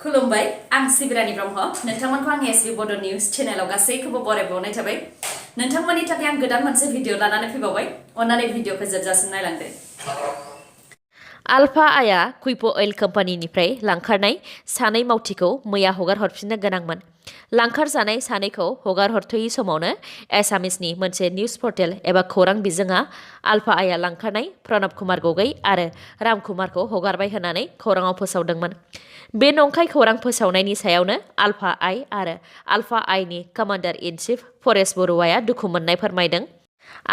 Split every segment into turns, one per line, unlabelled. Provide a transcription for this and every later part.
खुलुमबाय आं सिबिरानि ब्रह्म नोंथांमोनखौ आं sbbodonews चेनेलाव गासैखौबो बरायबावनाय थाबाय नोंथांमोननि थाखाय आं गोदान मोनसे भिडिअ लानानै फैबावबाय अन्नानै भिडिअखौ जोबजासिम नायलांदो
आल्फा आइआ कुइप अइल कम्पानिनिफ्राय लांखारनाय सानै मावथिखौ मैया हगार हरफिननो गोनांमोन लांखारजानाय सानैखौ हगार हरथ'यै समावनो एसामिसनि मोनसे निउज पर्टेल एबा खौरां बिजोङा आल्फा आइआ लांखारनाय प्रणब कुमार गगै आरो राम कुमारखौ हगारबाय होननानै खौराङाव फोसावदोंमोन बे नंखाय खौरां फोसावनायनि सायावनो आल्फा आइ आरो आल्फा आइनि कमान्डार इन चिफ फरेस्ट बरुवाया दुखु मोननाय फोरमायदों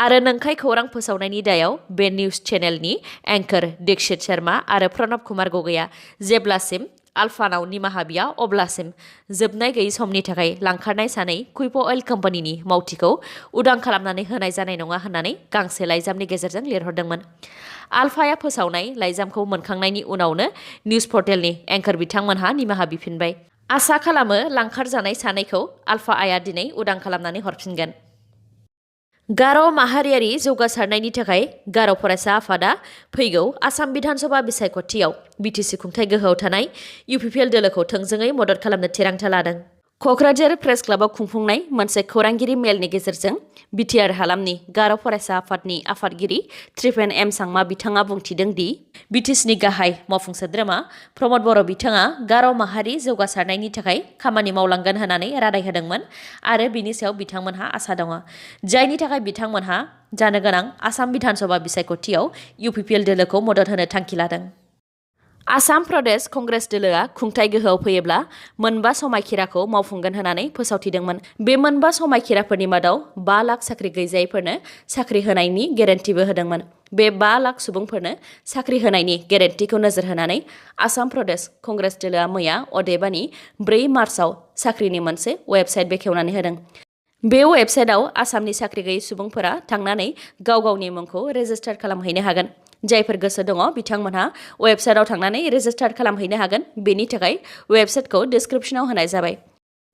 आरो नंखाय खौरां फोसावनायनि दायाव बे निउज चेनेलनि एंकर दीक्षित शर्मा आरो प्रणब कुमार गगैया जेब्लासिम आल्फानाव निमाहा बिया अब्लासिम जोबनाय गैयै समनि थाखाय लांखारनाय सानै कुइप अइल कम्पानिनि मावथिखौ उदां खालामनानै होनाय जानाय नङा होननानै गांसे लाइजामनि गेजेरजों लिरहरदोंमोन आल्फाया फोसावनाय लाइजामखौ मोनखांनायनि उनावनो निउज पर्टेलनि एंकर बिथांमोनहा निमाहा बिफिनबाय आसा खालामो लांखारजानाय सानैखौ आल्फा आइआ दिनै उदां खालामनानै हरफिनगोन गार' माहारियारि जौगासारनायनि थाखाय गार' फरायसा आफादा फैगौ आसाम बिधानसभा बिसायख'थियाव बिटिसि खुंथाय गोहोआव थानाय UPPL दोलोखौ थोंजोङै मदद खालामनो थिरांथा लादों क'क्राझार प्रेस क्लाबाव खुंफुंनाय मोनसे खौरांगिरि मेलनि गेजेरजों बिटिआर हालामनि गार' फरायसा आफादनि आफादगिरि त्रिपेन एम सांमा बिथाङा बुंथिदों दि बिटिसिनि गाहाय मावफुं सोद्रोमा प्रमद बर' बिथाङा गार' माहारि जौगासारनायनि थाखाय खामानि मावलांगोन होननानै रादाय होदोंमोन आरो बिनि सायाव बिथांमोनहा आसा दङ जायनि थाखाय बिथांमोनहा जानो गोनां आसाम बिधानसभा बिसायख'थियाव UPPL दोलोखौ मदद होनो थांखि लादों आसाम प्रदेश कंग्रेस दोलोआ खुंथाय गोहोआव फैयोब्ला मोनबा समायखिराखौ मावफुंगोन होननानै फोसावथिदोंमोन बे मोनबा समायखिराफोरनि मादाव 5 लाख साख्रि गैजायैफोरनो साख्रि होनायनि गेरेन्टिबो होदोंमन बे 5 लाख सुबुंफोरनो साख्रि होनायनि गेरेन्टिखौ नोजोर होनानै आसाम प्रदेश कंग्रेस दोलोआ मैया अदेबानि 4 मार्चआव साख्रिनि मोनसे वेबसाइट बेखेवनानै होदों बे वेबसाइटआव आसामनि साख्रि गैयै सुबुंफोरा थांनानै गाव गावनि मुंखौ रेजिस्टार खालामहैनो हागोन जायफोर गोसो दङ बिथांमोनहा वेबसाइटआव थांनानै रेजिस्टार खालामहैनो हागोन बेनि थाखाय वेबसाइटखौ डिस्क्रिप्शनाव होनाय जाबाय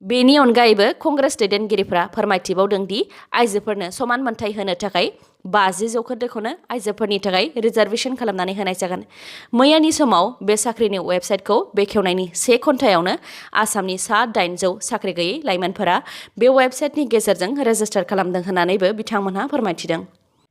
बेनि अनगायैबो कंग्रेस दैदेनगिरिफ्रा फोरमायथिबावदों दि आइजोफोरनो समान मोनथाय होनो थाखाय 50% आइजोफोरनि थाखाय रिजार्वेशन खालामनानै होनाय जागोन मैयानि समाव बे साख्रिनि वेबसाइटखौ बेखेवनायनि 1 घन्टायावनो आसामनि 800 साख्रि गैयै लाइमोनफोरा बे वेबसाइटनि गेजेरजों रेजिस्टार खालामदों होननानैबो बिथांमोनहा फोरमायथिदों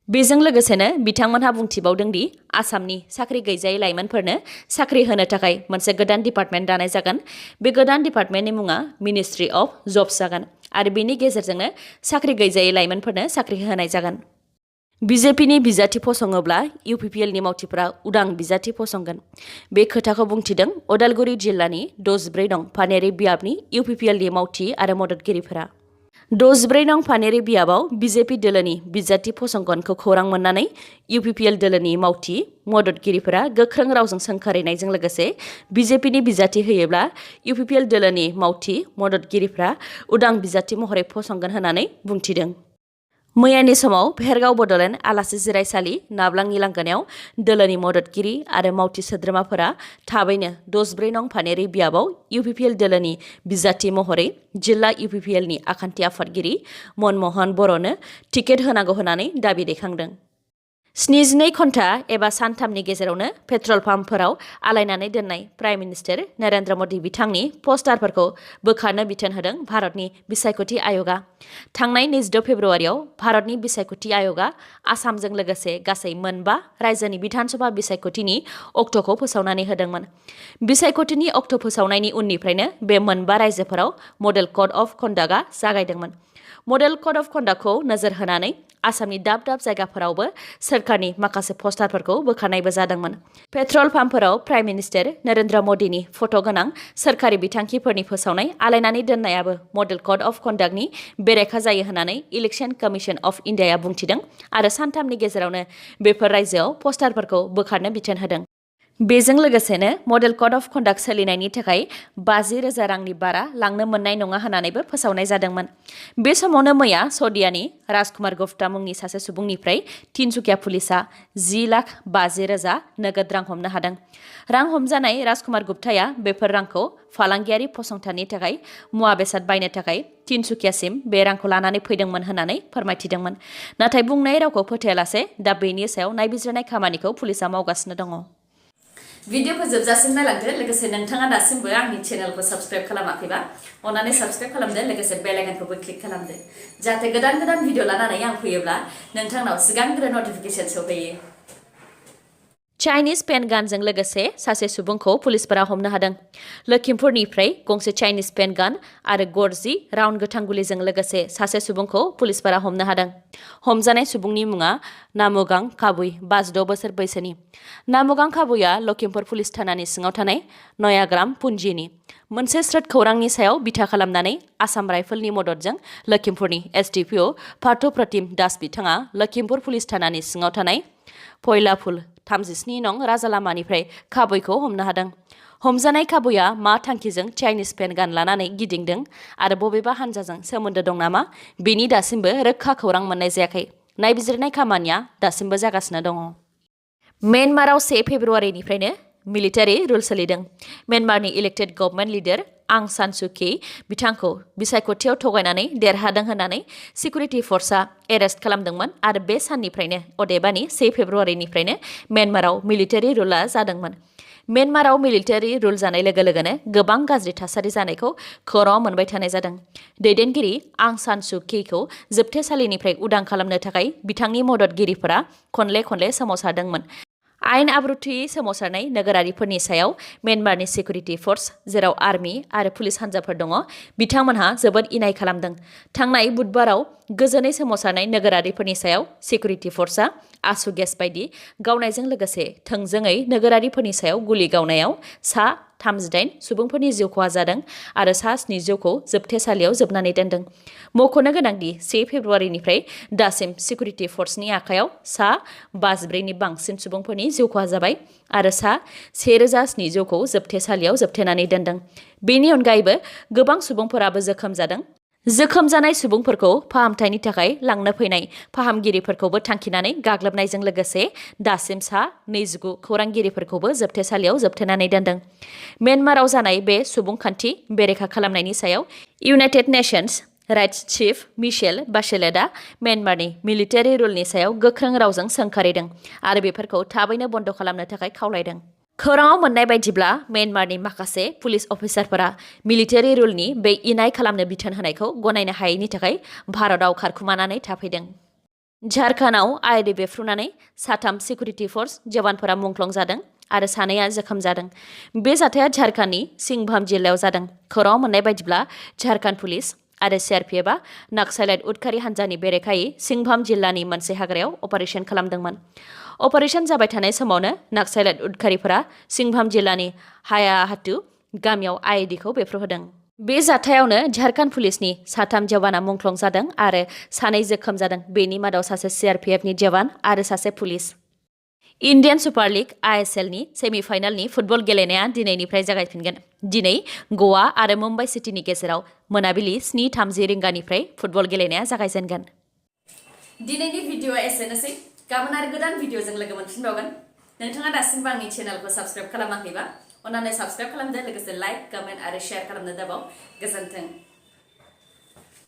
बेजों लोगोसेनो बिथांमोनहा बुंथिबावदों दि आसामनि साख्रि गैजायै लाइमोनफोरनो साख्रि होनो थाखाय मोनसे गोदान डिपार्टमेन्ट दानाय जागोन बे गोदान डिपार्टमेन्टनि मुङा मिनिस्ट्रि अफ जब्स जागोन आरो बेनि गेजेरजोंनो साख्रि गैजायै लाइमोनफोरनो साख्रि होनाय जागोन BJPनि बिजाथि फसङोब्ला UPPLनि मावथिफोरा उदां बिजाथि फसंगोन बे खोथाखौ बुंथिदों उदालगुरि जिल्लानि 64 नं फानेरि बियाबनि UPPLनि मावथि आरो मददगिरिफोरा 64 नं फानेरि बियाबाव BJP दोलोनि बिजाथि फसंगनखौ खौरां मोननानै UPPL दोलोनि मावथि मददगिरिफोरा गोख्रों रावजों सोंखारिनायजों लोगोसे BJPनि बिजाथि होयोब्ला UPPL दोलोनि मावथि मददगिरिफ्रा उदां बिजाथि महरै फसंगोन होननानै बुंथिदों मैयानि समाव भेरगाव बड'लेण्ड आलासि जिरायसालि नाब्लांनि लांगोनायाव दोलोनि मददगिरि आरो मावथि सोद्रोमाफोरा थाबैनो 64 नं फानेरि बियाबाव UPPL दोलोनि बिजाथि महरै जिल्ला UPPLनि आखान्थि आफादगिरि मनमोहन बर'नो टिकेट होनांगौ होननानै दाबि दैखांदों 72 घन्टा एबा सानथामनि गेजेरावनो पेट्रल पाम्पफोराव आलायनानै दोननाय प्राइम मिनिस्टार नरेन्द्र मदि बिथांनि पस्टारफोरखौ बोखारनो बिथोन होदों भारतनि बिसायख'थि आय'गा थांनाय 22 फेब्रुवारियाव भारतनि बिसायख'थि आय'गा आसामजों लोगोसे गासै मोनबा रायजोनि बिधानसभा बिसायख'थिनि अक्ट'खौ फोसावनानै होदोंमोन बिसायख'थिनि अक्ट' फोसावनायनि उननिफ्रायनो बे मोनबा रायजोफोराव मडेल कड अफ कन्डाक्टआ जागायदोंमोन मडेल कड अफ कन्डाक्टखौ नोजोर होनानै आसामनि दाब दाब जायगाफोरावबो सोरखारनि माखासे पस्टारफोरखौ बोखारनायबो जादोंमोन पेट्रल पाम्पफोराव प्राइम मिनिस्टार नरेन्द्र मदिनि फट' गोनां सोरखारि बिथांखिफोरनि फोसावनाय आलायनानै दोननायाबो मडेल कड अफ कन्डाक्टनि बेरेखा जायो होननानै इलेक्शन कमिशन अफ इन्डियाया बुंथिदों आरो सानथामनि गेजेरावनो बेफोर रायजोआव पस्टारफोरखौ बोखारनो बिथोन होदों बेजों लोगोसेनो मडेल कड अफ कन्डाक्ट सोलिनायनि थाखाय 50,000 रांनि बारा लांनो मोननाय नङा होननानैबो फोसावनाय जादोंमोन बे समावनो मैया सदियानि राजकुमार गुप्ता मुंनि सासे सुबुंनिफ्राय तिनसुकिया पुलिसा 10,50,000 नोगोद रां हमनो हादों रां हमजानाय राजकुमार गुप्ताया बेफोर रांखौ फालांगियारि फसंथाननि थाखाय मुवा बेसाद बायनो थाखाय तिनसुकियासिम बे रांखौ लानानै फैदोंमोन होननानै फोरमायथिदोंमोन नाथाय बुंनाय रावखौ फोथायालासे दा बेनि सायाव नायबिजिरनाय खामानिखौ पुलिसा मावगासिनो दङ
भिडिअखौ जोबजासिम नायलांदो लोगोसे नोंथाङा दासिमबो आंनि चेनेलखौ साबस्क्राइब खालामाखैबा अन्नानै साबस्क्राइब खालामदो लोगोसे बेल आइकनखौबो क्लिक खालामदो जाहाथे गोदान गोदान भिडिअ लानानै आं फैयोब्ला नोंथांनाव सिगांग्रो नटिफिकेसन सौफैयो
चाइनिज पेन गानजों लोगोसे सासे सुबुंखौ पुलिसफोरा हमनो हादों। लखिमपुरनिफ्राय गंसे चाइनिज पेन गान आरो गरजि राउन्ड गोथां गुलिजों लोगोसे सासे सुबुंखौ पुलिसफोरा हमनो हादों। हमजानाय सुबुंनि मुङा नामुगां काबुई 52 बोसोर बैसोनि। नामुगां काबुइआ लखिमपुर पुलिस थानानि सिङाव थानाय नयाग्राम पुन्जिनि मोनसे स्रोत खौरांनि सायाव बिथा खालामनानै आसाम राइफलनि मददजों लखिमपुरनि एसडिपिअ पार्थ प्रतिम दास बिथाङा लखिमपुर पुलिस थानानि सिङाव थानाय फयलाफुल 37 नं राजालामानिफ्राय काबुइखौ हमनो हादों। हमजानाय काबुइआ मा थांखिजों चाइनिज पेन गान लानानै गिदिंदों आरो बबेबा हान्जाजों सोमोन्दो दं नामा बेनि दासिमबो रोखा खौरां मोननाय जायाखै। नायबिजिरनाय खामानिया दासिमबो जागासिनो दङ। म्यानमाराव 1 फेब्रुवारिनिफ्रायनो मिलिटारि रुल सोलिदों। म्यानमारनि इलेक्टेड गभर्नमेन्ट लिडार आं सान सु कि बिथांखौ बिसायख'थियाव थगायनानै देरहादों होननानै सिकिउरिटि फर्सआ एरेस्ट खालामदोंमोन आरो बे साननिफ्रायनो अदेबानि 1 फेब्रुवारिनिफ्रायनो म्यानमाराव मिलिटारि रुलआ जादोंमोन। म्यानमाराव मिलिटारि रुल जानाय लोगो लोगोनो गोबां गाज्रि थासारि जानायखौ खौराङाव मोनबाय थानाय जादों। दैदेनगिरि आं सान सु किखौ जोबथेसालिनिफ्राय उदां खालामनो थाखाय बिथांनि मददगिरिफोरा खनले खनले सोमावसारदोंमोन। आयेन आब्रुथियै सोमावसारनाय नोगोरारिफोरनि सायाव म्यानमारनि सिकिउरिटि फर्स जेराव आर्मि आरो पुलिस हान्जाफोर दङ बिथांमोनहा जोबोद इनाय खालामदों। थांनाय बुधबाराव गोजोनै सोमावसारनाय नोगोरारिफोरनि सायाव सिकिउरिटि फर्सआ आसु गेस बायदि गावनायजों लोगोसे थोंजोङै नोगोरारिफोरनि सायाव गुलि गावनायाव सा 38 सुबुंफोरनि जिउ खहा जादों आरो सा 70खौ जोबथेसालियाव जोबनानै दोनदों। मख'नो गोनांदि 1 फेब्रुवारिनिफ्राय दासिम सिकिउरिटि फर्सनि आखायाव सा 54नि बांसिन सुबुंफोरनि जिउ खहा जाबाय आरो सा 1700खौ जोबथेसालियाव जोबथेनानै दोनदों। बेनि अनगायैबो गोबां सुबुंफोराबो जोखोम जादों। जोखोम जानाय सुबुंफोरखौ फाहामथायनि थाखाय लांनो फैनाय फाहामगिरिफोरखौबो थांखिनानै गाग्लोबनायजों लोगोसे दासिम सा 29 खौरांगिरिफोरखौबो जोबथेसालियाव जोबथेनानै दोनदों। म्यानमाराव जानाय बे सुबुंखान्थि बेरेखा खालामनायनि सायाव United Nations rights chief Michelle बाचेलेटआ म्यानमारनि मिलिटारि रुलनि सायाव गोख्रों रावजों सोंखारिदों आरो बेफोरखौ थाबैनो बन्द खालामनो थाखाय खावलायदों। खौराङाव मोननाय बायदिब्ला म्यानमारनि माखासे पुलिस अफिसारफोरा मिलिटारि रुलनि बे इनाय खालामनो बिथोन होनायखौ गनायनो हायैनि थाखाय भारतआव खारखुमानानै थाफैदों। झारखन्डआव आइडि बेफ्रुनानै 3 सिकिउरिटि फर्स जवानफोरा मुंख्लं जादों आरो 2 जोखोम जादों। बे जाथाया झारखन्डनि सिंभम जिल्लायाव जादों। खौराङाव मोननाय बायदिब्ला झारखन्ड पुलिस आरो सिआरपिएफआ नाक्सालाइट उदखारि हान्जानि बेरेखायै सिंभम जिल्लानि मोनसे हाग्रायाव अपारेशन खालामदोंमोन। अपारेशन जाबाय थानाय समावनो नाक्सालाइट उदखारिफोरा सिंभम जिल्लानि हायाहाटु गामियाव आइडिखौ बेफ्रुहोदों। बे जाथायावनो झारखन्ड पुलिसनि 3 जवाना मुंख्लं जादों आरो 2 जोखोम जादों। बेनि मादाव सासे सिआरपिएफनि जवान आरो सासे पुलिस। इन्डियान सुपार लीग आइएसएलनि सेमिफाइनालनि फुटबल गेलेनाया दिनैनिफ्राय जागायफिनगोन। दिनै गवा आरो मुम्बाइ सिटीनि गेजेराव मोनाबिलि 7:30 रिंगानिफ्राय फुटबल गेलेनाया जागायजेनगोन।
दिनैनि भिडिअआ एसेनोसै। गाबोन आरो गोदान भिडिअजों लोगो मोनफिनबावगोन। नोंथाङा दासिमबो आंनि चेनेलखौ साबस्क्राइब खालामाखैबा अन्नानै साबस्क्राइब खालामदो लोगोसे लाइक, कमेन्ट आरो शेयार खालामनो दाबाव। गोजोन्थों।